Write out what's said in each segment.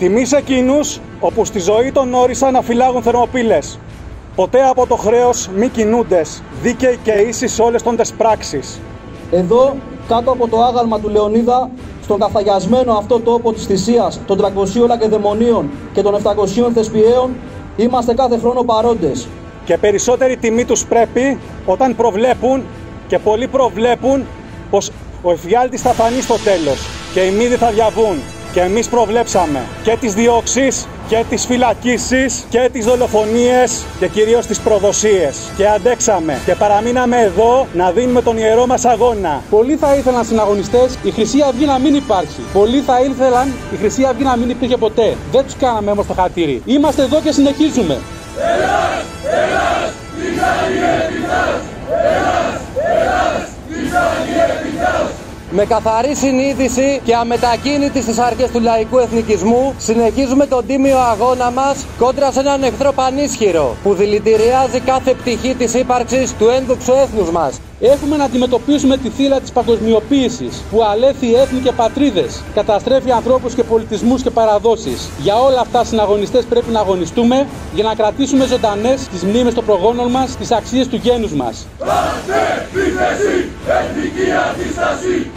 Τιμή σε εκείνους όπου στη ζωή τον όρισαν να φυλάγουν θερμοπύλες. Ποτέ από το χρέος μη κινούντες, δίκαιοι και ίσοι σε όλες τόντες πράξεις. Εδώ, κάτω από το άγαλμα του Λεωνίδα, στον καθαγιασμένο αυτό τόπο της θυσίας των 300 λακεδαιμονίων και των 700 θεσπιαίων, είμαστε κάθε χρόνο παρόντες. Και περισσότερη τιμή τους πρέπει όταν προβλέπουν, και πολλοί προβλέπουν, πως ο εφιάλτης θα φανεί στο τέλος και οι μύδοι θα διαβούν. Και εμείς προβλέψαμε και τις διώξεις και τις φυλακίσεις και τις δολοφονίες και κυρίως τις προδοσίες. Και αντέξαμε και παραμείναμε εδώ να δίνουμε τον ιερό μας αγώνα. Πολλοί θα ήθελαν συναγωνιστές η Χρυσή Αυγή να μην υπάρχει. Πολλοί θα ήθελαν η Χρυσή Αυγή να μην υπήρχε ποτέ. Δεν τους κάναμε όμως το χατήρι. Είμαστε εδώ και συνεχίζουμε. Ελλάς, Ελλάς, Με καθαρή συνείδηση και αμετακίνητη στις αρχές του λαϊκού εθνικισμού, συνεχίζουμε τον τίμιο αγώνα μας κόντρα σε έναν εχθρό πανίσχυρο που δηλητηριάζει κάθε πτυχή της ύπαρξης του ένδοξου έθνους μας. Έχουμε να αντιμετωπίσουμε τη θύλα της παγκοσμιοποίησης που αλέθει έθνη και πατρίδες, καταστρέφει ανθρώπους και πολιτισμούς και παραδόσεις. Για όλα αυτά, συναγωνιστές, πρέπει να αγωνιστούμε για να κρατήσουμε ζωντανές τις μνήμες των προγόνων μας, τις αξίες του γένους μας. Επίθεση, εθνική αντίσταση!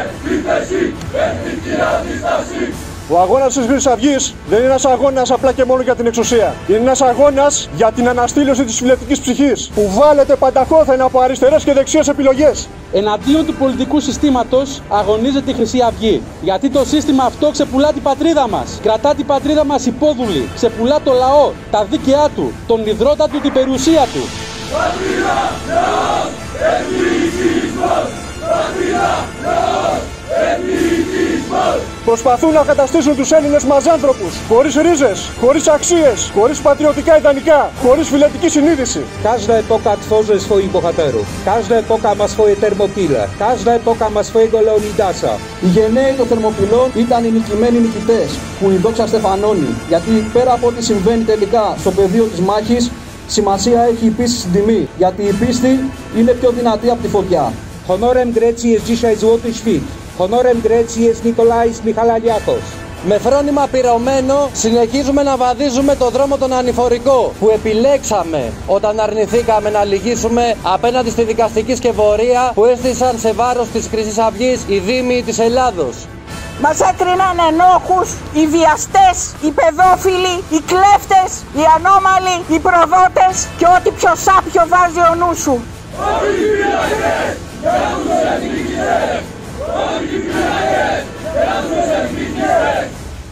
Επίθεση, εθνική αντίσταση! Ο αγώνας της Χρυσής Αυγής δεν είναι ένας αγώνας απλά και μόνο για την εξουσία. Είναι ένας αγώνας για την αναστήλωση της φιλετικής ψυχής, που βάλετε πανταχώθεν από αριστερές και δεξιές επιλογές. Εναντίον του πολιτικού συστήματος αγωνίζεται η Χρυσή Αυγή. Γιατί το σύστημα αυτό ξεπουλά την πατρίδα μας. Κρατά την πατρίδα μας υπόδουλη. Ξεπουλά το λαό, τα δίκαιά του, τον ιδρώτα του, την περιουσία του. Πατρίδα, λαός, εθνικισμός! Πατρίδα, λαός, εθνικισμός! Προσπαθούν να καταστήσουν τους Έλληνες μαζάνθρωπους, χωρίς ρίζες, χωρίς αξίες, χωρίς πατριωτικά ιδανικά, χωρίς φιλετική συνείδηση. Każda epoka tworzy swoich bohaterów. Każda epoka ma swoje termopile. Każda epoka ma swojego Leonidasa. Οι γενναίοι των Θερμοπυλών ήταν οι νικημένοι νικητές που η δόξα στεφανώνει. Γιατί πέρα από ό,τι συμβαίνει τελικά στο πεδίο της μάχης, σημασία έχει η πίστη στην τιμή. Γιατί η πίστη είναι πιο δυνατή από τη φωτιά. Honorem Grecji jest dzisiaj Złoty Świt. Honorem Grecji jest Nikolais Michalaliakos. Με φρόνημα πυρωμένο συνεχίζουμε να βαδίζουμε το δρόμο τον ανηφορικό που επιλέξαμε όταν αρνηθήκαμε να λυγίσουμε απέναντι στη δικαστική σκευωρία που έστησαν σε βάρος της Χρυσής Αυγής οι δήμοι της Ελλάδος. Μας έκριναν ενόχους, οι βιαστές, οι παιδόφιλοι, οι κλέφτες, οι ανώμαλοι, οι προδότες και ό,τι πιο σάπιο βάζει ο νου σου.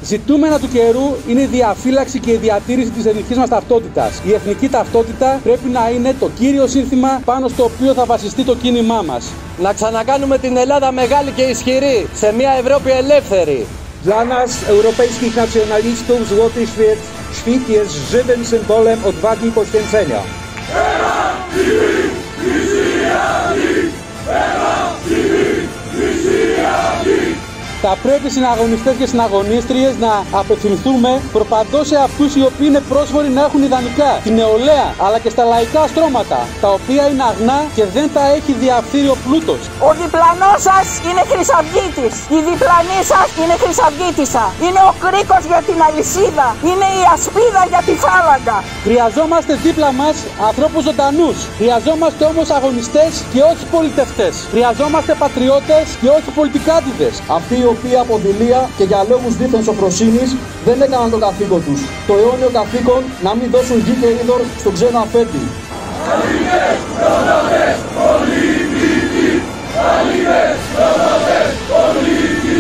Ζητούμενα του καιρού είναι η διαφύλαξη και η διατήρηση της εθνικής μας ταυτότητας. Η εθνική ταυτότητα πρέπει να είναι το κύριο σύνθημα πάνω στο οποίο θα βασιστεί το κίνημά μας. Να ξανακάνουμε την Ελλάδα μεγάλη και ισχυρή, σε μια Ευρώπη ελεύθερη. Dla nas, europejskich nacjonalistów, Złoty Świt jest żywym symbolem odwagi i poświęcenia. Θα πρέπει συναγωνιστές και συναγωνίστριες να απευθυνθούμε προπαντός σε αυτούς οι οποίοι είναι πρόσφοροι να έχουν ιδανικά, την νεολαία αλλά και στα λαϊκά στρώματα, τα οποία είναι αγνά και δεν τα έχει διαφθείρει ο πλούτος. Ο διπλανός σας είναι χρυσαυγίτης, η διπλανή σας είναι χρυσαυγίτισσα, είναι ο κρίκος για την αλυσίδα, είναι η ασπίδα για τη φάλαγγα. Χρειαζόμαστε δίπλα μας ανθρώπους ζωντανούς, χρειαζόμαστε όμως αγωνιστές και όχι πολιτευτές, χρειαζόμαστε πατριώτες και όχι πολιτικάτιδες. Αυτοί οι οποίοι από δειλία και για λόγους δίθεν σοφροσύνης δεν έκαναν το καθήκον τους. Το αιώνιο καθήκον να μην δώσουν γη και είδωρ στον ξένο αφέντη. Αλλήνες, προδότες, πολιτικοί! Αλλήνες, προδότες, πολιτικοί!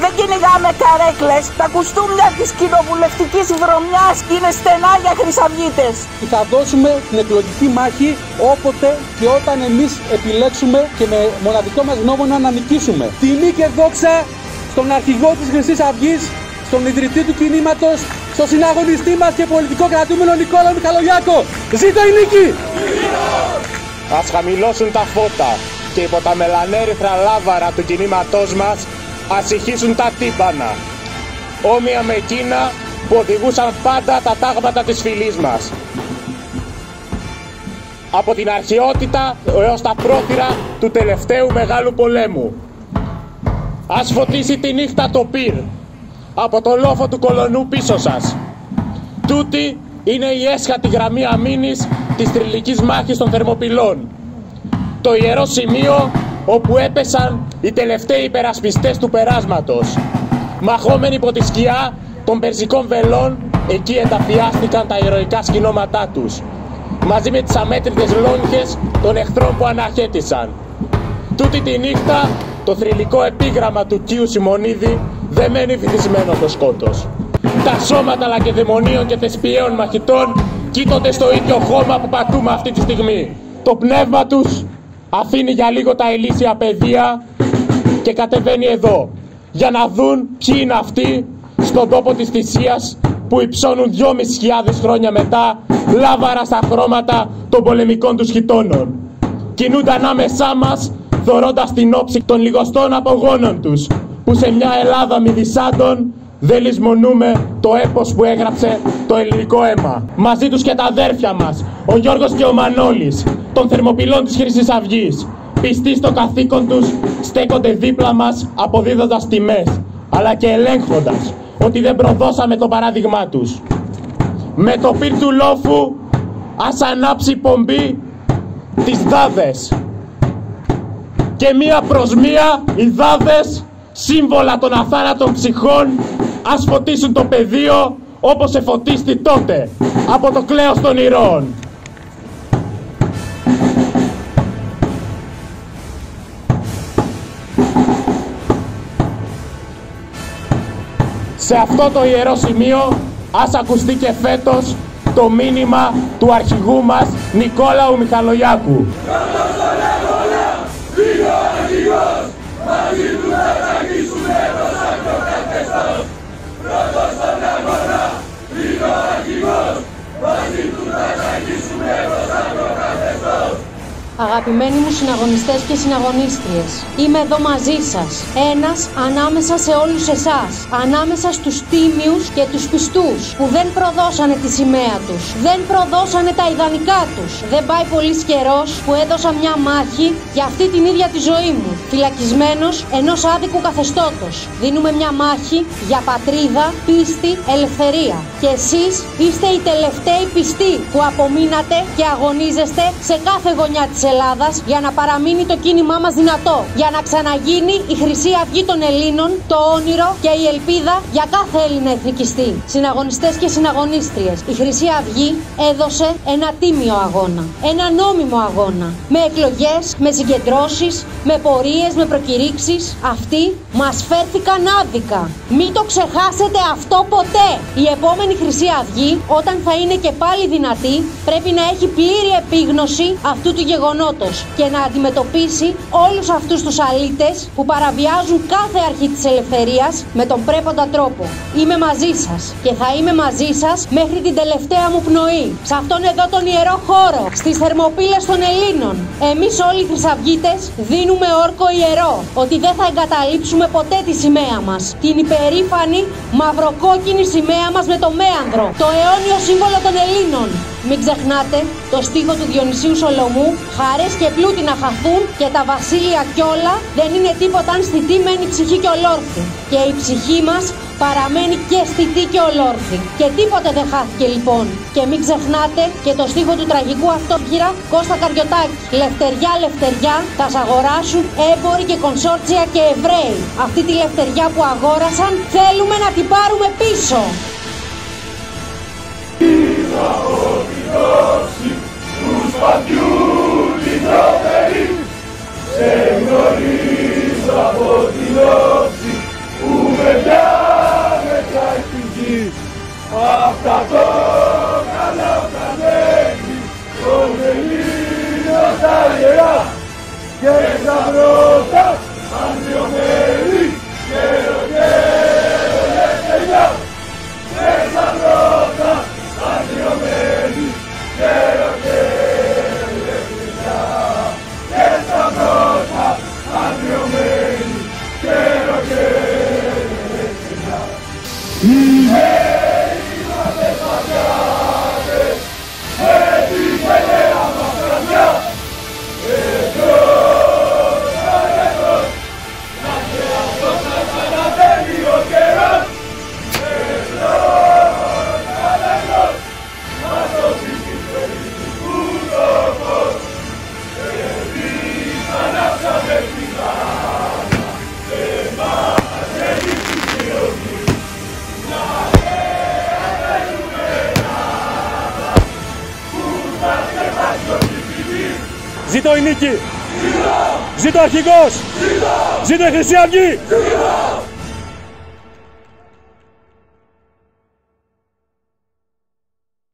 Δεν κυνηγάμε καρέκλες, τα κουστούμια της κοινοβουλευτικής βρωμιάς είναι στενά για χρυσαυγίτες. Θα δώσουμε την εκλογική μάχη όποτε και όταν εμείς επιλέξουμε και με μοναδικό μας γνώμονα να νικήσουμε. Τιμή και δόξα στον αρχηγό της Χρυσής Αυγής, στον ιδρυτή του κινήματος, στον συναγωνιστή μας και πολιτικό κρατούμενο Νικόλα Μιχαλολιάκο. Ζήτω η νίκη! Ας χαμηλώσουν τα φώτα και υπό τα μελανέριθρα λάβαρα του κινήματός μας ας ηχήσουν τα τύμπανα, όμοια με εκείνα που οδηγούσαν πάντα τα τάγματα της φυλής μας. Από την αρχαιότητα έως τα πρόθυρα του τελευταίου μεγάλου πολέμου. Ας φωτίσει τη νύχτα το πυρ, από το λόφο του κολονού πίσω σας. Τούτη είναι η έσχατη γραμμή αμήνης της θρυλικής μάχης των Θερμοπυλών. Το ιερό σημείο όπου έπεσαν οι τελευταίοι υπερασπιστές του περάσματος. Μαχόμενοι υπό τη σκιά των περσικών βελών, εκεί ενταφιάστηκαν τα ηρωικά σκηνώματά τους, μαζί με τις αμέτρητες λόγχες των εχθρών που αναχέτησαν. Τούτη τη νύχτα το θρυλικό επίγραμμα του Κίου Σιμονίδη δεν μένει βυθισμένο στο σκότος. Τα σώματα λακεδαιμονίων και θεσπιαίων μαχητών κοίτονται στο ίδιο χώμα που πατούμε αυτή τη στιγμή. Το πνεύμα τους αφήνει για λίγο τα ηλίσια πεδία και κατεβαίνει εδώ, για να δουν ποιοι είναι αυτοί στον τόπο της θυσίας που υψώνουν 2.500 χρόνια μετά λάβαρα στα χρώματα των πολεμικών τους χιτώνων. Κινούνται ανάμεσά μας, θωρώντας την όψη των λιγοστών απογόνων τους, που σε μια Ελλάδα μυδισάντων δεν λησμονούμε το έπος που έγραψε το ελληνικό αίμα. Μαζί τους και τα αδέρφια μας, ο Γιώργος και ο Μανώλης, των Θερμοπυλών της Χρυσής Αυγής, πιστοί στο καθήκον τους, στέκονται δίπλα μας αποδίδοντας τιμές, αλλά και ελέγχοντας ότι δεν προδώσαμε το παράδειγμά τους. Με το πυρ του λόφου ας ανάψει πομπή τις δάδες, και μία προς μία οι δάδες, σύμβολα των αθάνατων ψυχών, ας φωτίσουν το πεδίο όπως εφωτίστη τότε από το κλέος των ηρώων. Σε αυτό το ιερό σημείο ας ακουστεί και φέτος το μήνυμα του αρχηγού μας Νικόλαου Μιχαλολιάκου. Μαζί του θα τραγήσουμε προς άκρο καθεστώς. Πρώτος στον αγώνα, είναι ο αρχηγός. Μαζί του θα τραγήσουμε προς άκρο καθεστώς. Αγαπημένοι μου συναγωνιστές και συναγωνίστριες, είμαι εδώ μαζί σας. Ένας ανάμεσα σε όλους εσάς. Ανάμεσα στους τίμιους και τους πιστούς που δεν προδώσανε τη σημαία τους. Δεν προδώσανε τα ιδανικά τους. Δεν πάει πολύς καιρός που έδωσα μια μάχη για αυτή την ίδια τη ζωή μου. Φυλακισμένος ενός άδικου καθεστώτος. Δίνουμε μια μάχη για πατρίδα, πίστη, ελευθερία. Και εσείς είστε οι τελευταίοι πιστοί που απομείνατε και αγωνίζεστε σε κάθε γωνιά της Ελλάδας για να παραμείνει το κίνημά μας δυνατό, για να ξαναγίνει η Χρυσή Αυγή των Ελλήνων, το όνειρο και η ελπίδα για κάθε Έλληνα εθνικιστή. Συναγωνιστές και συναγωνίστριες, η Χρυσή Αυγή έδωσε ένα τίμιο αγώνα, ένα νόμιμο αγώνα, με εκλογές, με συγκεντρώσεις, με πορείες, με προκηρύξεις. Αυτοί μας φέρθηκαν άδικα. Μην το ξεχάσετε αυτό ποτέ. Η επόμενη Χρυσή Αυγή, όταν θα είναι και πάλι δυνατή, πρέπει να έχει πλήρη επίγνωση αυτού του γεγονότος και να αντιμετωπίσει όλους αυτούς τους αλήτες που παραβιάζουν κάθε αρχή της ελευθερίας με τον πρέποντα τρόπο. Είμαι μαζί σας και θα είμαι μαζί σας μέχρι την τελευταία μου πνοή. Σε αυτόν εδώ τον ιερό χώρο, στις Θερμοπύλες των Ελλήνων, εμείς όλοι οι χρυσαυγίτες δίνουμε όρκο ιερό ότι δεν θα εγκαταλείψουμε ποτέ τη σημαία μας. Την υπερήφανη μαυροκόκκινη σημαία μας με το μέανδρο, το αιώνιο σύμβολο των Ελλήνων. Μην ξεχνάτε το στίχο του Διονυσίου Σολομού, χαρές και πλούτη να χαθούν και τα βασίλεια κιόλα δεν είναι τίποτα αν στιτή μένει ψυχή και ολόρθη. Και η ψυχή μας παραμένει και στιτή και ολόρθη. Και τίποτε δεν χάθηκε λοιπόν. Και μην ξεχνάτε και το στίχο του τραγικού αυτόχειρα Κώστα Καριωτάκη. Λευτεριά, λευτεριά, θα σ' αγοράσουν έμποροι και κονσόρτσια και Εβραίοι. Αυτή τη λευτεριά που αγόρασαν θέλουμε να την πάρουμε πίσω. Από την όψη του σπαθιού την τροφερή, σε γνωρίζω από την όψη που με μετράει την γη. Αυτά το καλά κανέλη των Ελλήνων τα ιερά και στα πρώτα αντιομέλη και ελευθεριά και στα πρώτα αντιομέλη και ελευθεριά και στα πρώτα αντιομέλη και ελευθεριά. Είμαστε σπαθιάδες με την γενναία μας καρδιά, εμπρός τα εμπρός, να και αυτός να ξαναβαίνει ο καιρός Ζήτω η νίκη! Ζήτω ο αρχηγός! Ζήτω η Χρυσή Αυγή!